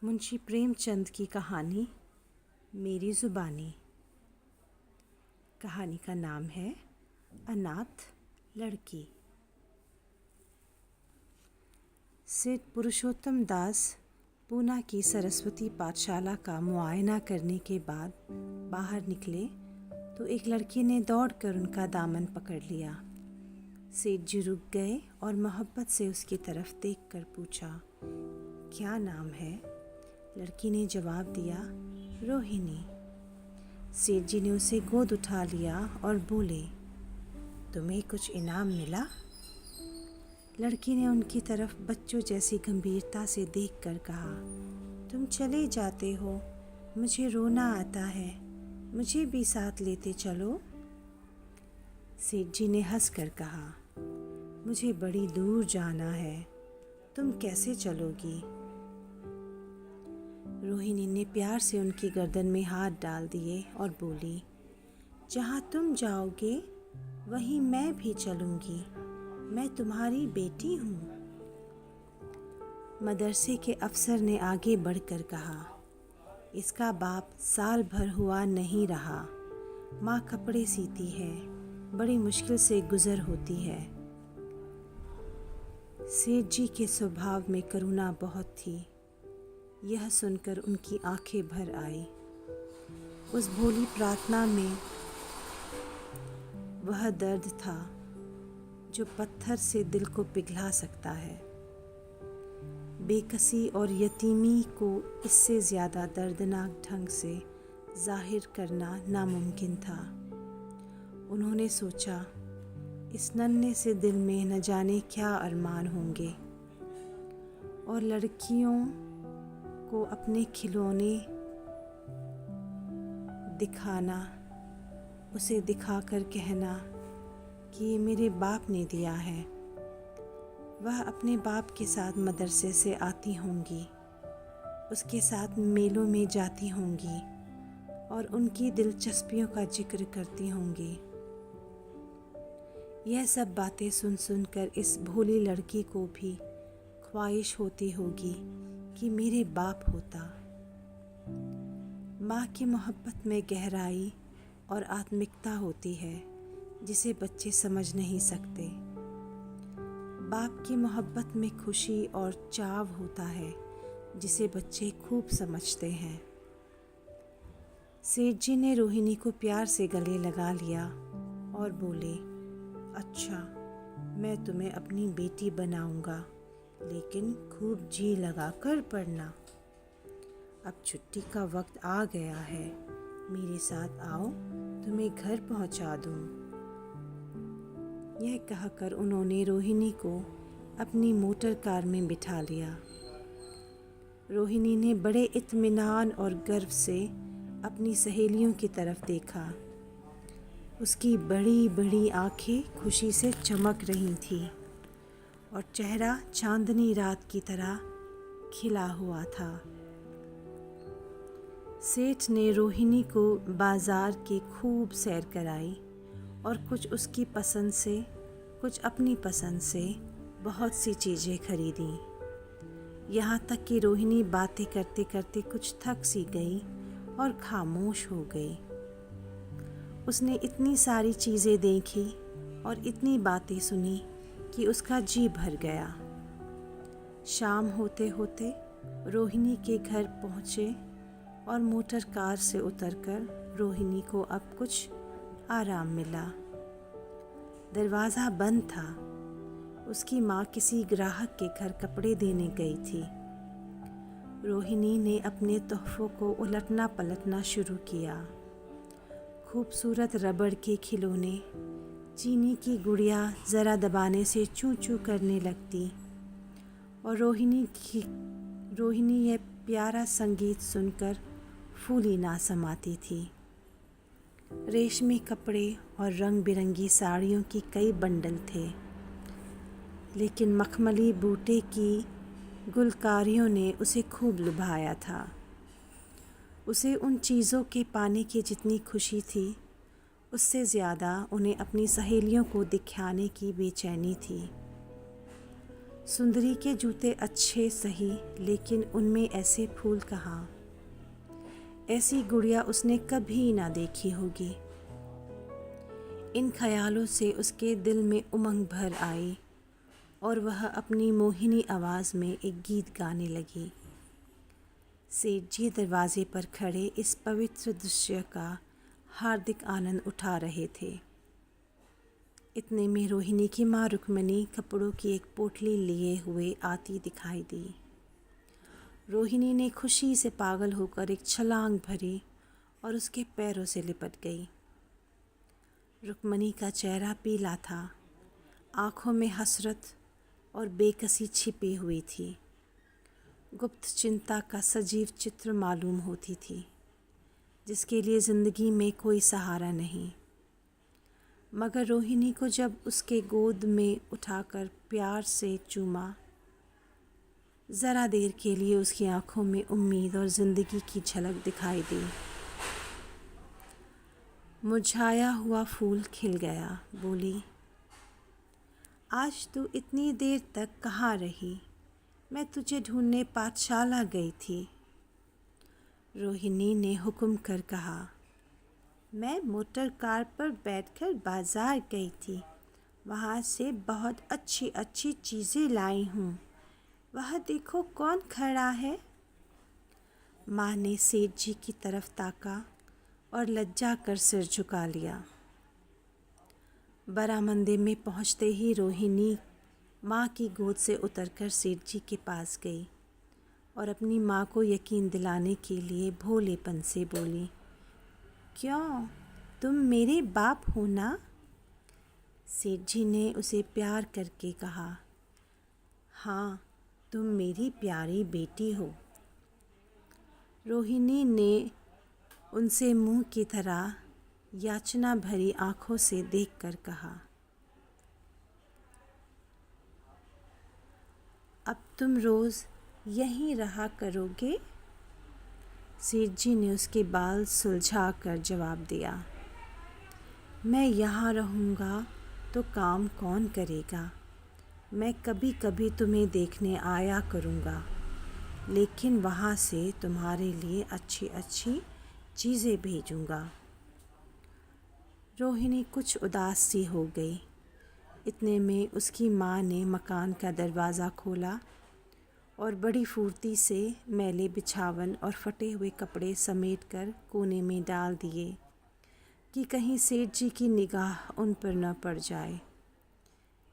मुंशी प्रेमचंद की कहानी मेरी ज़ुबानी। कहानी का नाम है अनाथ लड़की। सेठ पुरुषोत्तम दास पूना की सरस्वती पाठशाला का मुआयना करने के बाद बाहर निकले तो एक लड़की ने दौड़कर उनका दामन पकड़ लिया। सेठ जी रुक गए और मोहब्बत से उसकी तरफ देखकर पूछा, क्या नाम है? लड़की ने जवाब दिया, रोहिणी। सेठ जी ने उसे गोद उठा लिया और बोले, तुम्हें कुछ इनाम मिला? लड़की ने उनकी तरफ बच्चों जैसी गंभीरता से देखकर कहा, तुम चले जाते हो, मुझे रोना आता है, मुझे भी साथ लेते चलो। सेठ जी ने हंसकर कहा, मुझे बड़ी दूर जाना है, तुम कैसे चलोगी? रोहिणी ने प्यार से उनकी गर्दन में हाथ डाल दिए और बोली, जहाँ तुम जाओगे वहीं मैं भी चलूँगी, मैं तुम्हारी बेटी हूँ। मदरसे के अफसर ने आगे बढ़कर कहा, इसका बाप साल भर हुआ नहीं रहा, माँ कपड़े सीती है, बड़ी मुश्किल से गुजर होती है। सेठ जी के स्वभाव में करुणा बहुत थी। यह सुनकर उनकी आंखें भर आई। उस भोली प्रार्थना में वह दर्द था जो पत्थर से दिल को पिघला सकता है। बेकसी और यतीमी को इससे ज़्यादा दर्दनाक ढंग से जाहिर करना नामुमकिन था। उन्होंने सोचा, इस नन्हे से दिल में न जाने क्या अरमान होंगे, और लड़कियों को अपने खिलौने दिखाना, उसे दिखाकर कहना कि ये मेरे बाप ने दिया है। वह अपने बाप के साथ मदरसे से आती होंगी, उसके साथ मेलों में जाती होंगी और उनकी दिलचस्पियों का जिक्र करती होंगी। यह सब बातें सुन सुनकर इस भोली लड़की को भी ख्वाहिश होती होगी कि मेरे बाप होता। माँ की मोहब्बत में गहराई और आत्मिकता होती है जिसे बच्चे समझ नहीं सकते। बाप की मोहब्बत में खुशी और चाव होता है जिसे बच्चे खूब समझते हैं। सेठ जी ने रोहिणी को प्यार से गले लगा लिया और बोले, अच्छा, मैं तुम्हें अपनी बेटी बनाऊंगा, लेकिन खूब जी लगा कर पढ़ना। अब छुट्टी का वक्त आ गया है, मेरे साथ आओ, तुम्हें घर पहुंचा दूं। यह कहकर उन्होंने रोहिणी को अपनी मोटर कार में बिठा लिया। रोहिणी ने बड़े इत्मीनान और गर्व से अपनी सहेलियों की तरफ देखा। उसकी बड़ी बड़ी आंखें खुशी से चमक रही थीं और चेहरा चांदनी रात की तरह खिला हुआ था। सेठ ने रोहिणी को बाजार की खूब सैर कराई और कुछ उसकी पसंद से, कुछ अपनी पसंद से बहुत सी चीज़ें खरीदी। यहाँ तक कि रोहिणी बातें करते करते कुछ थक सी गई और खामोश हो गई। उसने इतनी सारी चीज़ें देखी और इतनी बातें सुनी कि उसका जी भर गया। शाम होते होते रोहिणी के घर पहुँचे और मोटर कार से उतरकर रोहिणी को अब कुछ आराम मिला। दरवाज़ा बंद था। उसकी माँ किसी ग्राहक के घर कपड़े देने गई थी। रोहिणी ने अपने तोहफ़ों को उलटना पलटना शुरू किया। खूबसूरत रबड़ के खिलौने, चीनी की गुड़िया ज़रा दबाने से चू चू करने लगती और रोहिणी यह प्यारा संगीत सुनकर फूली ना समाती थी। रेशमी कपड़े और रंग बिरंगी साड़ियों की कई बंडल थे, लेकिन मखमली बूटे की गुलकारियों ने उसे खूब लुभाया था। उसे उन चीज़ों के पाने की जितनी खुशी थी, उससे ज़्यादा उन्हें अपनी सहेलियों को दिखाने की बेचैनी थी। सुंदरी के जूते अच्छे सही, लेकिन उनमें ऐसे फूल कहाँ। ऐसी गुड़िया उसने कभी ना देखी होगी। इन ख्यालों से उसके दिल में उमंग भर आई और वह अपनी मोहिनी आवाज़ में एक गीत गाने लगी। सेठ जी दरवाजे पर खड़े इस पवित्र दृश्य का हार्दिक आनंद उठा रहे थे। इतने में रोहिणी की माँ रुक्मणी कपड़ों की एक पोटली लिए हुए आती दिखाई दी। रोहिणी ने खुशी से पागल होकर एक छलांग भरी और उसके पैरों से लिपट गई। रुक्मणी का चेहरा पीला था, आँखों में हसरत और बेकसी छिपी हुई थी। गुप्त चिंता का सजीव चित्र मालूम होती थी, जिसके लिए ज़िंदगी में कोई सहारा नहीं। मगर रोहिणी को जब उसके गोद में उठाकर प्यार से चूमा, ज़रा देर के लिए उसकी आंखों में उम्मीद और ज़िंदगी की झलक दिखाई दी। मुरझाया हुआ फूल खिल गया। बोली, आज तू इतनी देर तक कहाँ रही? मैं तुझे ढूंढने पाठशाला गई थी। रोहिणी ने हुक्म कर कहा, मैं मोटर कार पर बैठकर बाज़ार गई थी। वहाँ से बहुत अच्छी अच्छी चीज़ें लाई हूँ। वह देखो कौन खड़ा है। माँ ने सेठ जी की तरफ ताका और लज्जा कर सिर झुका लिया। बरामदे में पहुँचते ही रोहिणी माँ की गोद से उतरकर सेठ जी के पास गई और अपनी माँ को यकीन दिलाने के लिए भोलेपन से बोली, क्यों, तुम मेरे बाप हो ना? सेठ जी ने उसे प्यार करके कहा, हाँ, तुम मेरी प्यारी बेटी हो। रोहिणी ने उनसे मुंह की तरह याचना भरी आंखों से देखकर कहा, अब तुम रोज़ यहीं रहा करोगे? सेठ जी ने उसके बाल सुलझा कर जवाब दिया, मैं यहाँ रहूँगा तो काम कौन करेगा? मैं कभी कभी तुम्हें देखने आया करूँगा, लेकिन वहाँ से तुम्हारे लिए अच्छी अच्छी चीज़ें भेजूँगा। रोहिणी कुछ उदास सी हो गई। इतने में उसकी माँ ने मकान का दरवाज़ा खोला और बड़ी फुर्ती से मैले बिछावन और फटे हुए कपड़े समेटकर कोने में डाल दिए कि कहीं सेठ जी की निगाह उन पर न पड़ जाए।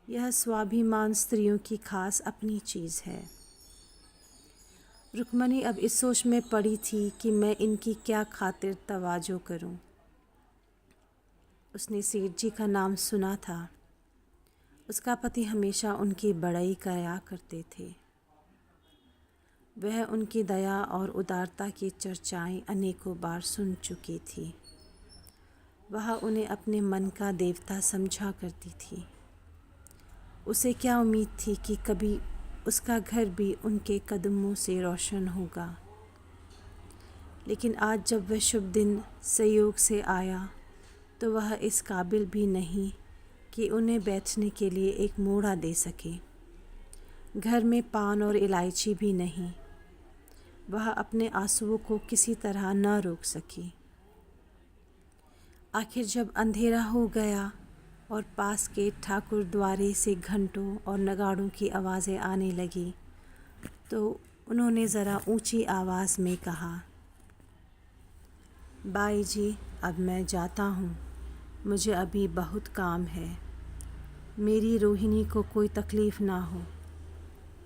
यह स्वाभिमान स्त्रियों की खास अपनी चीज़ है। रुक्मणी अब इस सोच में पड़ी थी कि मैं इनकी क्या खातिर तवाजो करूं। उसने सेठ जी का नाम सुना था। उसका पति हमेशा उनकी बड़ाई कराया करते थे। वह उनकी दया और उदारता की चर्चाएं अनेकों बार सुन चुकी थी। वह उन्हें अपने मन का देवता समझा करती थी। उसे क्या उम्मीद थी कि कभी उसका घर भी उनके कदमों से रोशन होगा। लेकिन आज जब वह शुभ दिन संयोग से आया तो वह इस काबिल भी नहीं कि उन्हें बैठने के लिए एक मोड़ा दे सके। घर में पान और इलायची भी नहीं। वह अपने आंसुओं को किसी तरह न रोक सकी। आखिर जब अंधेरा हो गया और पास के ठाकुर द्वारे से घंटों और नगाड़ों की आवाज़ें आने लगी तो उन्होंने ज़रा ऊंची आवाज़ में कहा, बाई जी, अब मैं जाता हूँ। मुझे अभी बहुत काम है। मेरी रोहिणी को कोई तकलीफ़ ना हो।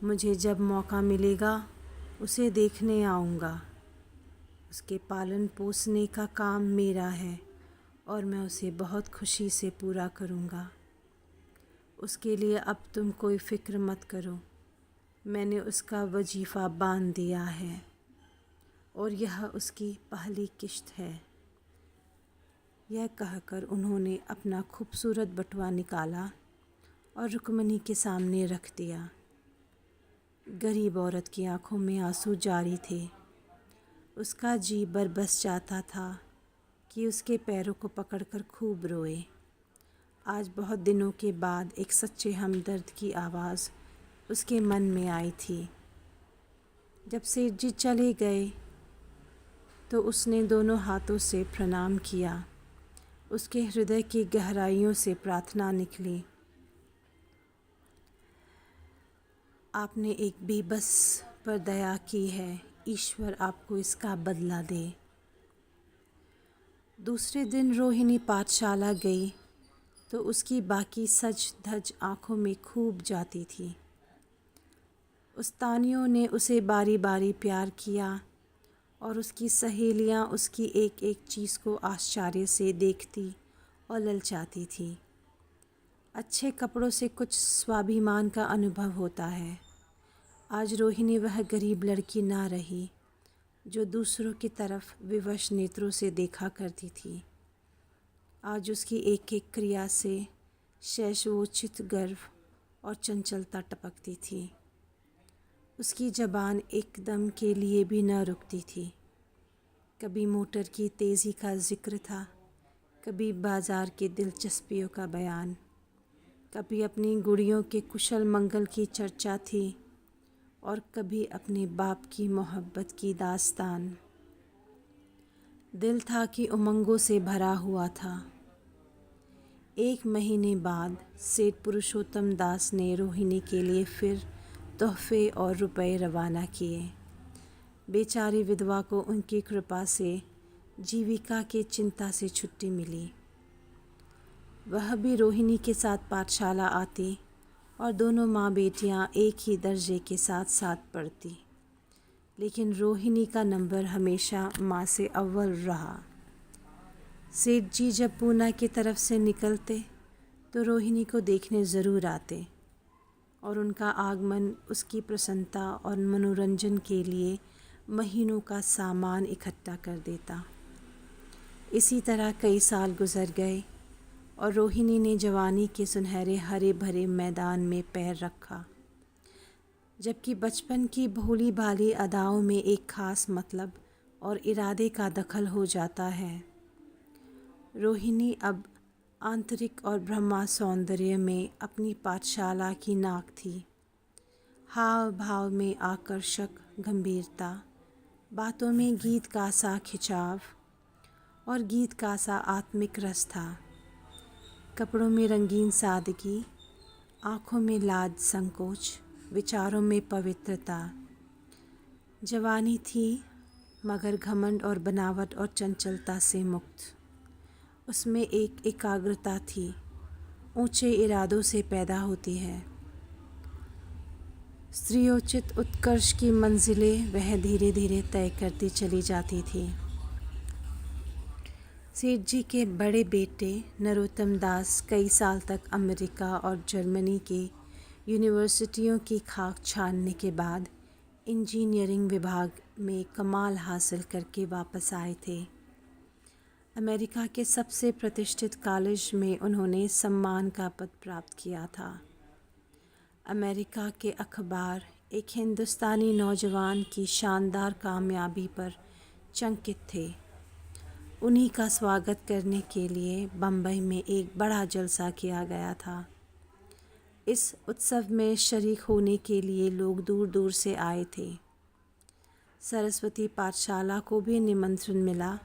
मुझे जब मौका मिलेगा उसे देखने आऊँगा। उसके पालन पोसने का काम मेरा है और मैं उसे बहुत खुशी से पूरा करूँगा। उसके लिए अब तुम कोई फ़िक्र मत करो। मैंने उसका वजीफ़ा बांध दिया है और यह उसकी पहली किश्त है। यह कहकर उन्होंने अपना खूबसूरत बटुआ निकाला और रुक्मणी के सामने रख दिया। गरीब औरत की आंखों में आंसू जारी थे। उसका जी बरबस जाता था कि उसके पैरों को पकड़कर खूब रोए। आज बहुत दिनों के बाद एक सच्चे हमदर्द की आवाज़ उसके मन में आई थी। जब सेठ जी चले गए तो उसने दोनों हाथों से प्रणाम किया। उसके हृदय की गहराइयों से प्रार्थना निकली, आपने एक बेबस पर दया की है, ईश्वर आपको इसका बदला दे। दूसरे दिन रोहिणी पाठशाला गई तो उसकी बाकी सज धज आँखों में खूब जाती थी। उस्तानियों ने उसे बारी बारी प्यार किया और उसकी सहेलियां उसकी एक एक चीज़ को आश्चर्य से देखती और ललचाती थी। अच्छे कपड़ों से कुछ स्वाभिमान का अनुभव होता है। आज रोहिणी वह गरीब लड़की ना रही जो दूसरों की तरफ विवश नेत्रों से देखा करती थी। आज उसकी एक एक क्रिया से शैशवोचित गर्व और चंचलता टपकती थी। उसकी ज़बान एकदम के लिए भी न रुकती थी। कभी मोटर की तेज़ी का जिक्र था, कभी बाज़ार की दिलचस्पियों का बयान, कभी अपनी गुड़ियों के कुशल मंगल की चर्चा थी और कभी अपने बाप की मोहब्बत की दास्तान। दिल था कि उमंगों से भरा हुआ था। 1 महीने बाद सेठ पुरुषोत्तम दास ने रोहिणी के लिए फिर तोहफे और रुपए रवाना किए। बेचारी विधवा को उनकी कृपा से जीविका की चिंता से छुट्टी मिली। वह भी रोहिणी के साथ पाठशाला आती और दोनों माँ बेटियाँ एक ही दर्जे के साथ साथ पढ़ती, लेकिन रोहिणी का नंबर हमेशा माँ से अव्वल रहा। सेठ जी जब पूना की तरफ से निकलते तो रोहिणी को देखने ज़रूर आते और उनका आगमन उसकी प्रसन्नता और मनोरंजन के लिए महीनों का सामान इकट्ठा कर देता। इसी तरह कई साल गुजर गए और रोहिणी ने जवानी के सुनहरे हरे भरे मैदान में पैर रखा, जबकि बचपन की भोली भाली अदाओं में एक खास मतलब और इरादे का दखल हो जाता है। रोहिणी अब आंतरिक और ब्रह्मा सौंदर्य में अपनी पाठशाला की नाक थी। हाव भाव में आकर्षक गंभीरता, बातों में गीत का सा खिंचाव और गीत का सा आत्मिक रस था। कपड़ों में रंगीन सादगी, आँखों में लाज संकोच, विचारों में पवित्रता। जवानी थी मगर घमंड और बनावट और चंचलता से मुक्त। उसमें एक एकाग्रता थी, ऊंचे इरादों से पैदा होती है। स्त्रियोचित उत्कर्ष की मंजिलें वह धीरे धीरे तय करती चली जाती थी। सेठ जी के बड़े बेटे नरोत्तम दास कई साल तक अमेरिका और जर्मनी के यूनिवर्सिटियों की खाक छानने के बाद इंजीनियरिंग विभाग में कमाल हासिल करके वापस आए थे। अमेरिका के सबसे प्रतिष्ठित कॉलेज में उन्होंने सम्मान का पद प्राप्त किया था। अमेरिका के अखबार एक हिंदुस्तानी नौजवान की शानदार कामयाबी पर चंकित थे। उन्हीं का स्वागत करने के लिए बम्बई में एक बड़ा जलसा किया गया था। इस उत्सव में शरीक होने के लिए लोग दूर दूर से आए थे। सरस्वती पाठशाला को भी निमंत्रण मिला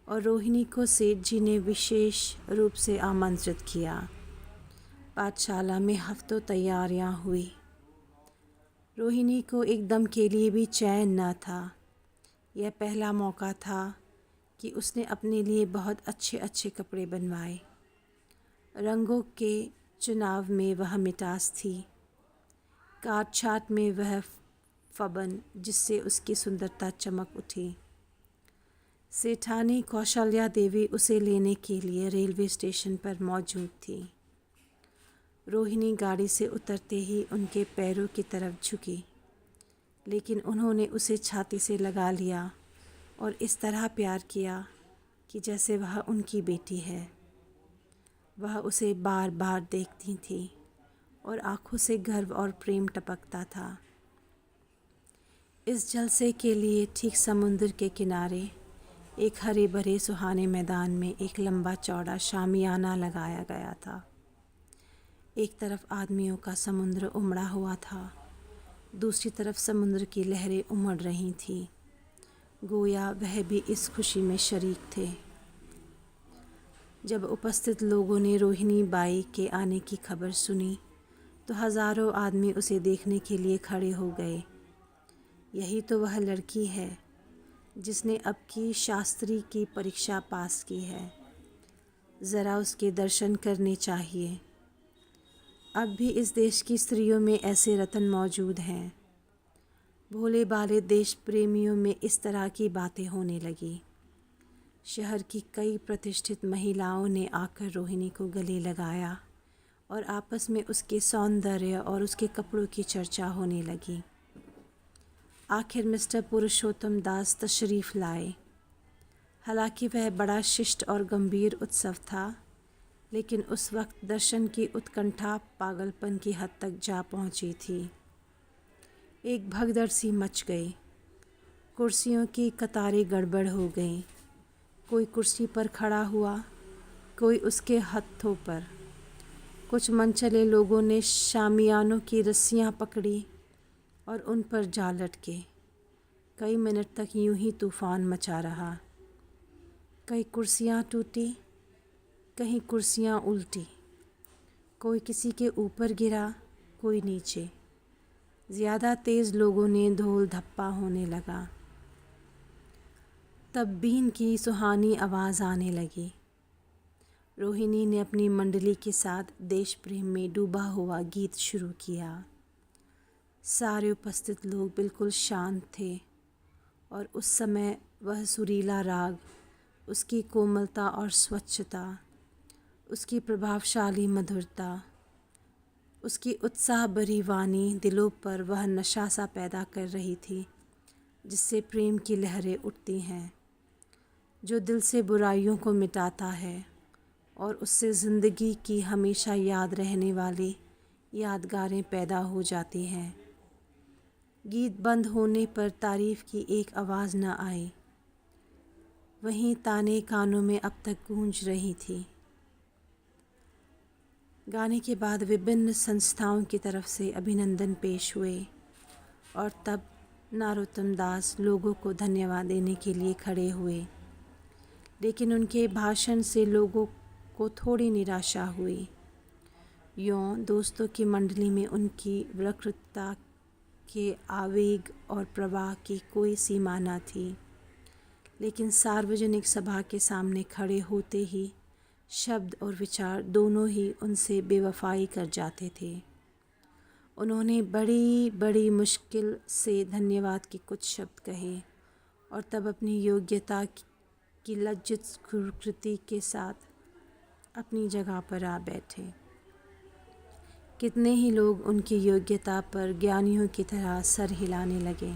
और रोहिणी को सेठ जी ने विशेष रूप से आमंत्रित किया। पाठशाला में हफ्तों तैयारियां हुई। रोहिणी को एकदम के लिए भी चैन न था। यह पहला मौका था कि उसने अपने लिए बहुत अच्छे अच्छे कपड़े बनवाए। रंगों के चुनाव में वह मिठास थी, काट छाट में वह फबन जिससे उसकी सुंदरता चमक उठी। सेठानी कौशल्या देवी उसे लेने के लिए रेलवे स्टेशन पर मौजूद थी। रोहिणी गाड़ी से उतरते ही उनके पैरों की तरफ झुकी, लेकिन उन्होंने उसे छाती से लगा लिया और इस तरह प्यार किया कि जैसे वह उनकी बेटी है। वह उसे बार बार देखती थी और आँखों से गर्व और प्रेम टपकता था। इस जलसे के लिए ठीक समुद्र के किनारे एक हरे भरे सुहाने मैदान में एक लंबा चौड़ा शामियाना लगाया गया था। एक तरफ आदमियों का समुद्र उमड़ा हुआ था, दूसरी तरफ समुद्र की लहरें उमड़ रही थीं, गोया वह भी इस खुशी में शरीक थे। जब उपस्थित लोगों ने रोहिणी बाई के आने की खबर सुनी तो हज़ारों आदमी उसे देखने के लिए खड़े हो गए। यही तो वह लड़की है जिसने अब की शास्त्री की परीक्षा पास की है, ज़रा उसके दर्शन करने चाहिए। अब भी इस देश की स्त्रियों में ऐसे रतन मौजूद हैं। भोले भाले देश प्रेमियों में इस तरह की बातें होने लगी। शहर की कई प्रतिष्ठित महिलाओं ने आकर रोहिणी को गले लगाया और आपस में उसके सौंदर्य और उसके कपड़ों की चर्चा होने लगी। आखिर मिस्टर पुरुषोत्तम दास तशरीफ़ लाए। हालांकि वह बड़ा शिष्ट और गंभीर उत्सव था, लेकिन उस वक्त दर्शन की उत्कंठा पागलपन की हद तक जा पहुंची थी। एक भगदड़ सी मच गई। कुर्सियों की कतारें गड़बड़ हो गईं। कोई कुर्सी पर खड़ा हुआ, कोई उसके हत्थों पर। कुछ मनचले लोगों ने शामियानों की रस्सियां पकड़ी और उन पर जा लटके। कई मिनट तक यूं ही तूफ़ान मचा रहा। कई कुर्सियां टूटी, कहीं कुर्सियां उल्टी। कोई किसी के ऊपर गिरा, कोई नीचे। ज़्यादा तेज़ लोगों ने धोल धप्पा होने लगा। तब बीन की सुहानी आवाज़ आने लगी। रोहिणी ने अपनी मंडली के साथ देश प्रेम में डूबा हुआ गीत शुरू किया। सारे उपस्थित लोग बिल्कुल शांत थे और उस समय वह सुरीला राग, उसकी कोमलता और स्वच्छता, उसकी प्रभावशाली मधुरता, उसकी उत्साह भरी वाणी दिलों पर वह नशा सा पैदा कर रही थी जिससे प्रेम की लहरें उठती हैं, जो दिल से बुराइयों को मिटाता है और उससे ज़िंदगी की हमेशा याद रहने वाली यादगारें पैदा हो जाती हैं। गीत बंद होने पर तारीफ़ की एक आवाज़ न आई। वहीं ताने कानों में अब तक गूंज रही थी। गाने के बाद विभिन्न संस्थाओं की तरफ से अभिनंदन पेश हुए और तब नारोत्तम दास लोगों को धन्यवाद देने के लिए खड़े हुए, लेकिन उनके भाषण से लोगों को थोड़ी निराशा हुई। यों दोस्तों की मंडली में उनकी वक्रता के आवेग और प्रवाह की कोई सीमा न थी, लेकिन सार्वजनिक सभा के सामने खड़े होते ही शब्द और विचार दोनों ही उनसे बेवफाई कर जाते थे। उन्होंने बड़ी बड़ी मुश्किल से धन्यवाद के कुछ शब्द कहे और तब अपनी योग्यता की लज्जित स्वीकृति के साथ अपनी जगह पर आ बैठे। कितने ही लोग उनकी योग्यता पर ज्ञानियों की तरह सर हिलाने लगे।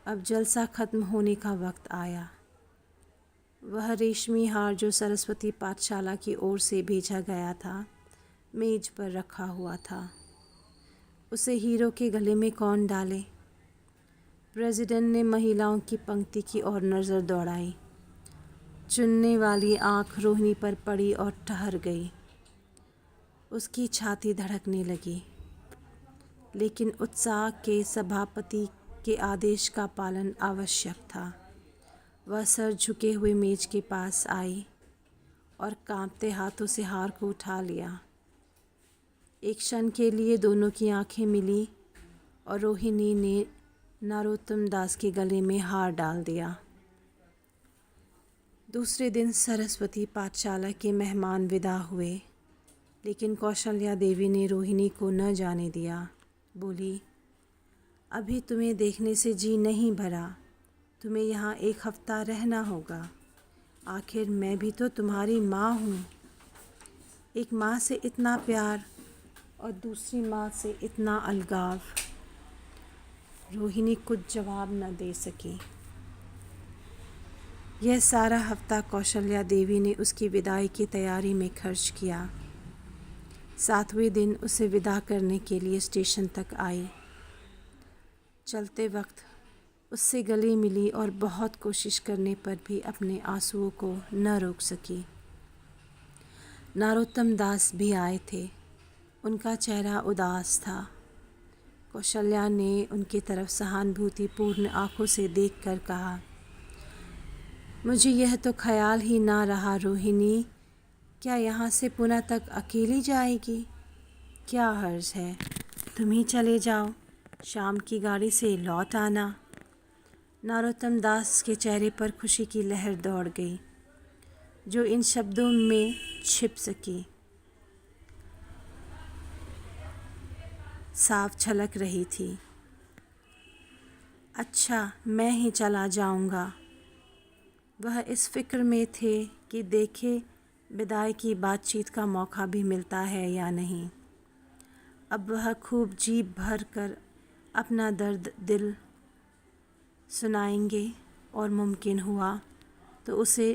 अब जलसा खत्म होने का वक्त आया। वह रेशमी हार जो सरस्वती पाठशाला की ओर से भेजा गया था, मेज पर रखा हुआ था। उसे हीरो के गले में कौन डाले? प्रेसिडेंट ने महिलाओं की पंक्ति की ओर नज़र दौड़ाई। चुनने वाली आँख रोहिणी पर पड़ी और ठहर गई। उसकी छाती धड़कने लगी, लेकिन उत्साह के सभापति के आदेश का पालन आवश्यक था। वह सर झुके हुए मेज के पास आई और कांपते हाथों से हार को उठा लिया। एक क्षण के लिए दोनों की आंखें मिली और रोहिणी ने नारोत्तम दास के गले में हार डाल दिया। दूसरे दिन सरस्वती पाठशाला के मेहमान विदा हुए, लेकिन कौशल्या देवी ने रोहिणी को न जाने दिया। बोली, अभी तुम्हें देखने से जी नहीं भरा। तुम्हें यहाँ एक हफ्ता रहना होगा। आखिर मैं भी तो तुम्हारी माँ हूँ। एक माँ से इतना प्यार और दूसरी माँ से इतना अलगाव। रोहिणी कुछ जवाब न दे सकी। यह सारा हफ्ता कौशल्या देवी ने उसकी विदाई की तैयारी में खर्च किया। 7वें दिन उसे विदा करने के लिए स्टेशन तक आई। चलते वक्त उससे गले मिली और बहुत कोशिश करने पर भी अपने आंसुओं को न रोक सकी। नारोत्तम दास भी आए थे। उनका चेहरा उदास था। कौशल्या ने उनकी तरफ सहानुभूतिपूर्ण आंखों से देखकर कहा, मुझे यह तो ख्याल ही ना रहा रोहिणी, क्या यहाँ से पुणे तक अकेली जाएगी? क्या हर्ज है, तुम ही चले जाओ, शाम की गाड़ी से लौट आना। नरोत्तम दास के चेहरे पर खुशी की लहर दौड़ गई, जो इन शब्दों में छिप सकी साफ झलक रही थी। अच्छा, मैं ही चला जाऊंगा। वह इस फिक्र में थे कि देखे विदाई की बातचीत का मौका भी मिलता है या नहीं। अब वह खूब जी भर कर अपना दर्द दिल सुनाएंगे और मुमकिन हुआ तो उसे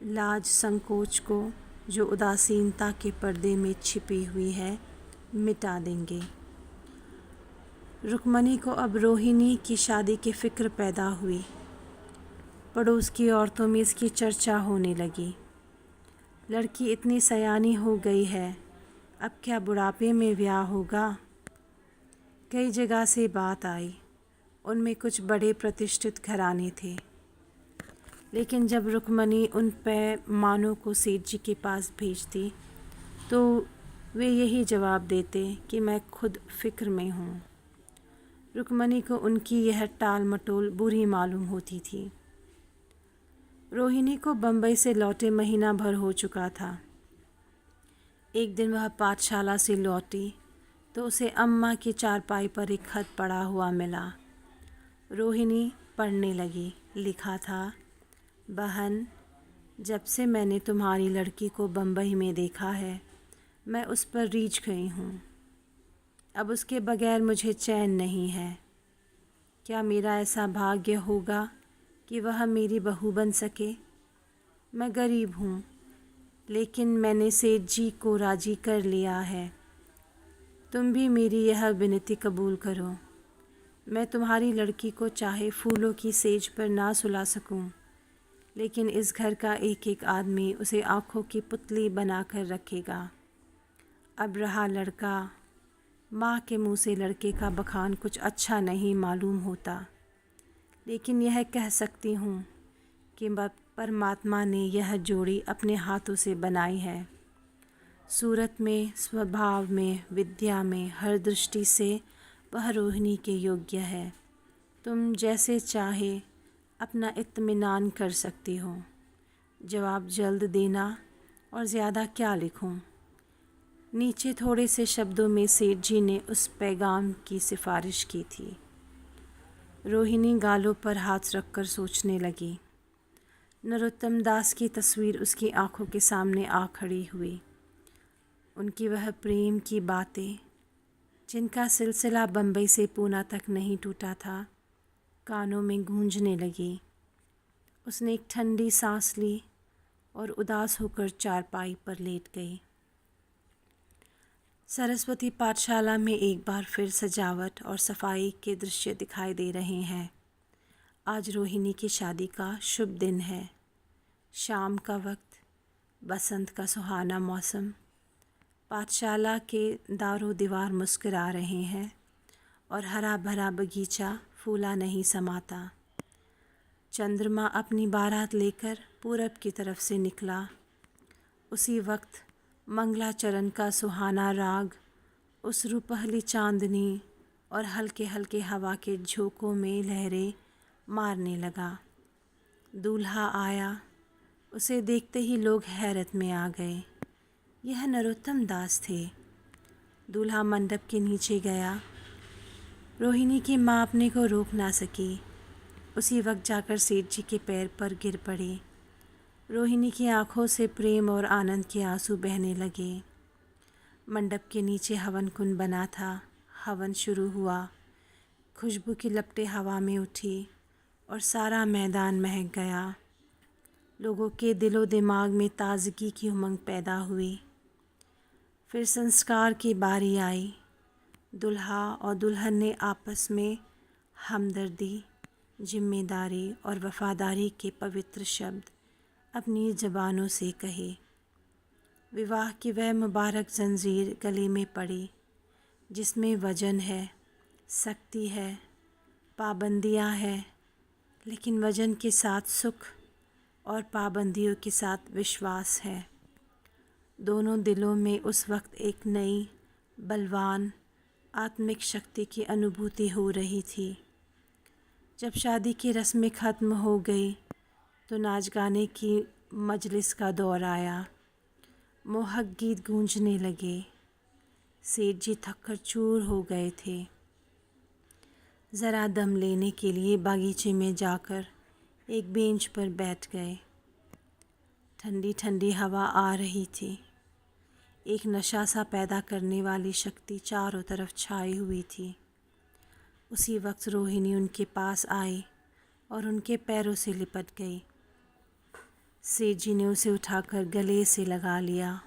लाज संकोच को जो उदासीनता के पर्दे में छिपी हुई है मिटा देंगे। रुक्मणी को अब रोहिणी की शादी की फ़िक्र पैदा हुई। पड़ोस की औरतों में इसकी चर्चा होने लगी। लड़की इतनी सयानी हो गई है, अब क्या बुढ़ापे में ब्याह होगा? कई जगह से बात आई, उनमें कुछ बड़े प्रतिष्ठित घराने थे, लेकिन जब रुक्मणी उन पैमानों को सेठ जी के पास भेजती तो वे यही जवाब देते कि मैं खुद फ़िक्र में हूँ। रुक्मणी को उनकी यह टाल मटोल बुरी मालूम होती थी। रोहिणी को बम्बई से लौटे महीना भर हो चुका था। एक दिन वह पाठशाला से लौटी तो उसे अम्मा की चारपाई पर एक खत पड़ा हुआ मिला। रोहिणी पढ़ने लगी। लिखा था, बहन, जब से मैंने तुम्हारी लड़की को बम्बई में देखा है, मैं उस पर रीझ गई हूँ। अब उसके बगैर मुझे चैन नहीं है। क्या मेरा ऐसा भाग्य होगा कि वह मेरी बहू बन सके? मैं गरीब हूँ, लेकिन मैंने सेठ जी को राजी कर लिया है। तुम भी मेरी यह विनती कबूल करो। मैं तुम्हारी लड़की को चाहे फूलों की सेज पर ना सुला सकूं, लेकिन इस घर का एक एक आदमी उसे आँखों की पुतली बनाकर रखेगा। अब रहा लड़का, माँ के मुँह से लड़के का बखान कुछ अच्छा नहीं मालूम होता, लेकिन यह कह सकती हूँ कि परमात्मा ने यह जोड़ी अपने हाथों से बनाई है। सूरत में, स्वभाव में, विद्या में, हर दृष्टि से वह रोहिणी के योग्य है। तुम जैसे चाहे अपना इत्मीनान कर सकती हो। जवाब जल्द देना और ज़्यादा क्या लिखूं? नीचे थोड़े से शब्दों में सेठ जी ने उस पैगाम की सिफारिश की थी। रोहिणी गालों पर हाथ रखकर सोचने लगी। नरोत्तम दास की तस्वीर उसकी आंखों के सामने आ खड़ी हुई। उनकी वह प्रेम की बातें, जिनका सिलसिला बम्बई से पूना तक नहीं टूटा था, कानों में गूंजने लगी। उसने एक ठंडी सांस ली और उदास होकर चारपाई पर लेट गई। सरस्वती पाठशाला में एक बार फिर सजावट और सफाई के दृश्य दिखाई दे रहे हैं। आज रोहिणी की शादी का शुभ दिन है। शाम का वक्त, बसंत का सुहाना मौसम। पाठशाला के दारों दीवार मुस्कुरा रहे हैं और हरा भरा बगीचा फूला नहीं समाता। चंद्रमा अपनी बारात लेकर पूरब की तरफ से निकला। उसी वक्त मंगलाचरण का सुहाना राग उस रुपहली चांदनी और हल्के हल्के हवा के झोंकों में लहरें मारने लगा। दूल्हा आया। उसे देखते ही लोग हैरत में आ गए। यह नरोत्तम दास थे। दूल्हा मंडप के नीचे गया। रोहिणी की माँ अपने को रोक ना सकी। उसी वक्त जाकर सेठ जी के पैर पर गिर पड़ी। रोहिणी की आंखों से प्रेम और आनंद के आंसू बहने लगे। मंडप के नीचे हवन कुंड बना था। हवन शुरू हुआ। खुशबू की लपटें हवा में उठी और सारा मैदान महक गया। लोगों के दिलो दिमाग में ताजगी की उमंग पैदा हुई। फिर संस्कार की बारी आई। दुल्हा और दुल्हन ने आपस में हमदर्दी, जिम्मेदारी और वफादारी के पवित्र शब्द अपनी ज़बानों से कहे। विवाह की वह मुबारक जंजीर गले में पड़ी जिसमें वजन है, सख्ती है, पाबंदियाँ हैं, लेकिन वजन के साथ सुख और पाबंदियों के साथ विश्वास है। दोनों दिलों में उस वक्त एक नई बलवान आत्मिक शक्ति की अनुभूति हो रही थी। जब शादी की रस्में ख़त्म हो गई तो नाच गाने की मजलिस का दौर आया। मोहक गीत गूंजने लगे। सेठ जी थककर चूर हो गए थे। ज़रा दम लेने के लिए बागीचे में जाकर एक बेंच पर बैठ गए। ठंडी ठंडी हवा आ रही थी। एक नशा सा पैदा करने वाली शक्ति चारों तरफ छाई हुई थी। उसी वक्त रोहिणी उनके पास आई और उनके पैरों से लिपट गई। सेठ जी ने उसे उठाकर गले से लगा लिया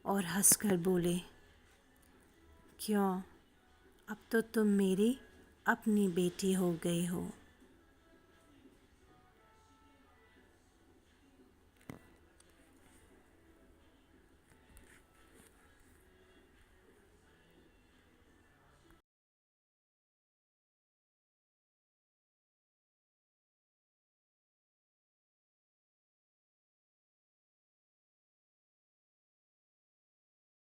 और हंसकर बोले, क्यों, अब तो तुम मेरी अपनी बेटी हो गई हो।